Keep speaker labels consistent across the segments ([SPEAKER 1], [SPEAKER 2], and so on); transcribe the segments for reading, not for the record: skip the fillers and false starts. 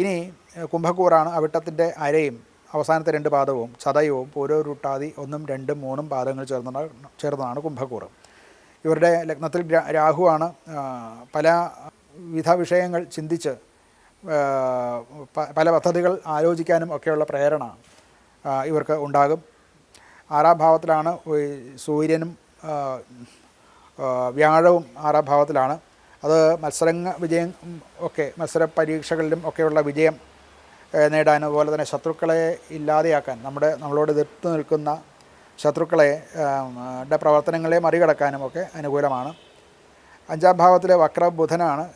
[SPEAKER 1] ഇനി കുംഭക്കൂറാണ്. അവിട്ടത്തിൻ്റെ അരയും അവസാനത്തെ 2 പാദവും ചതയവും പൂരോരുട്ടാതി 1, 2, 3 പാദങ്ങൾ ചേർന്നതാണ് കുംഭക്കൂറ്. ഇവരുടെ ലഗ്നത്തിൽ രാഹുവാണ്. പല വിധ വിഷയങ്ങൾ ചിന്തിച്ച് പല പദ്ധതികൾ ആലോചിക്കാനും ഒക്കെയുള്ള പ്രേരണ ഇവർക്ക് ഉണ്ടാകും. 6ാം ഭാവത്തിലാണ് സൂര്യനും വ്യാഴവും 6ാം ഭാവത്തിലാണ്. അത് വിജയം ഒക്കെ മത്സര പരീക്ഷകളിലും ഒക്കെയുള്ള വിജയം നേടാൻ, അതുപോലെ തന്നെ ശത്രുക്കളെ ഇല്ലാതെയാക്കാൻ, നമ്മളോട് എതിർത്ത് നിൽക്കുന്ന ശത്രുക്കളെ പ്രവർത്തനങ്ങളെ മറികടക്കാനും ഒക്കെ അനുകൂലമാണ്. 5ാം ഭാവത്തിലെ വക്രബുധനാണ്.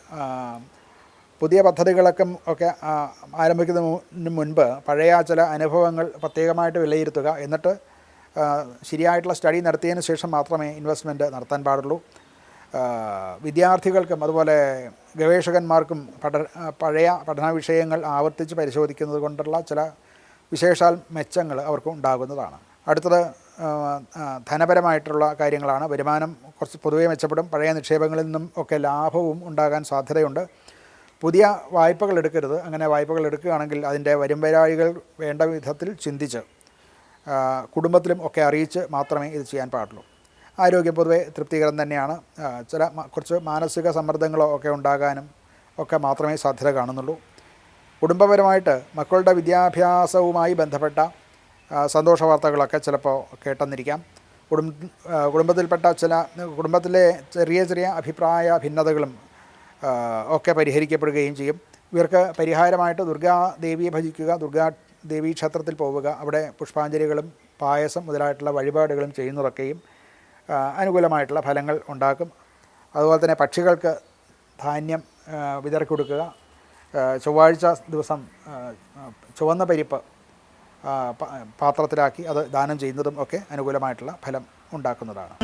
[SPEAKER 1] പുതിയ പദ്ധതികളൊക്കെ ആരംഭിക്കുന്നതിന് മുൻപ് പഴയ ചില അനുഭവങ്ങൾ പ്രത്യേകമായിട്ട് വിലയിരുത്തുക. എന്നിട്ട് ശരിയായിട്ടുള്ള സ്റ്റഡി നടത്തിയതിന് ശേഷം മാത്രമേ ഇൻവെസ്റ്റ്മെൻറ്റ് നടത്താൻ പാടുള്ളൂ. വിദ്യാർത്ഥികൾക്കും അതുപോലെ ഗവേഷകന്മാർക്കും പഴയ പഠന വിഷയങ്ങൾ ആവർത്തിച്ച് പരിശോധിക്കുന്നത് കൊണ്ടുള്ള ചില വിശേഷാൽ മെച്ചങ്ങൾ അവർക്ക് ഉണ്ടാകുന്നതാണ്. അടുത്തത് ധനപരമായിട്ടുള്ള കാര്യങ്ങളാണ്. വരുമാനം കുറച്ച് പൊതുവേ മെച്ചപ്പെടും. പഴയ നിക്ഷേപങ്ങളിൽ നിന്നും ഒക്കെ ലാഭവും ഉണ്ടാകാൻ സാധ്യതയുണ്ട്. പുതിയ വായ്പകൾ എടുക്കരുത്. അങ്ങനെ വായ്പകൾ എടുക്കുകയാണെങ്കിൽ അതിൻ്റെ വരുംവരാഴികൾ വേണ്ട വിധത്തിൽ ചിന്തിച്ച് കുടുംബത്തിലും ഒക്കെ അറിയിച്ച് മാത്രമേ ഇത് ചെയ്യാൻ പാടുള്ളൂ. ആരോഗ്യം പൊതുവെ തൃപ്തികരം തന്നെയാണ്. കുറച്ച് മാനസിക സമ്മർദ്ദങ്ങളോ ഒക്കെ ഉണ്ടാകാനും ഒക്കെ മാത്രമേ സാധ്യത കാണുന്നുള്ളൂ. കുടുംബപരമായിട്ട് മക്കളുടെ വിദ്യാഭ്യാസവുമായി ബന്ധപ്പെട്ട സന്തോഷ വാർത്തകളൊക്കെ ചിലപ്പോൾ കേട്ടെന്നിരിക്കാം. കുടുംബത്തിലെ ചെറിയ അഭിപ്രായ ഭിന്നതകളും ഒക്കെ പരിഹരിക്കപ്പെടുകയും ചെയ്യും. ഇവർക്ക് പരിഹാരമായിട്ട് ദുർഗാദേവിയെ ഭജിക്കുക, ദുർഗാദേവി ക്ഷേത്രത്തിൽ പോവുക, അവിടെ പുഷ്പാഞ്ജലികളും പായസം മുതലായിട്ടുള്ള വഴിപാടുകളും ചെയ്യുന്നതൊക്കെയും അനുകൂലമായിട്ടുള്ള ഫലങ്ങൾ ഉണ്ടാക്കും. അതുപോലെ തന്നെ പക്ഷികൾക്ക് ധാന്യം വിതറി കൊടുക്കുക. ചൊവ്വാഴ്ച ദിവസം ചുവന്ന പരിപ്പ് പാത്രത്തിലാക്കി അത് ദാനം ചെയ്യുന്നതും ഒക്കെ അനുകൂലമായിട്ടുള്ള ഫലം ഉണ്ടാക്കുന്നതാണ്.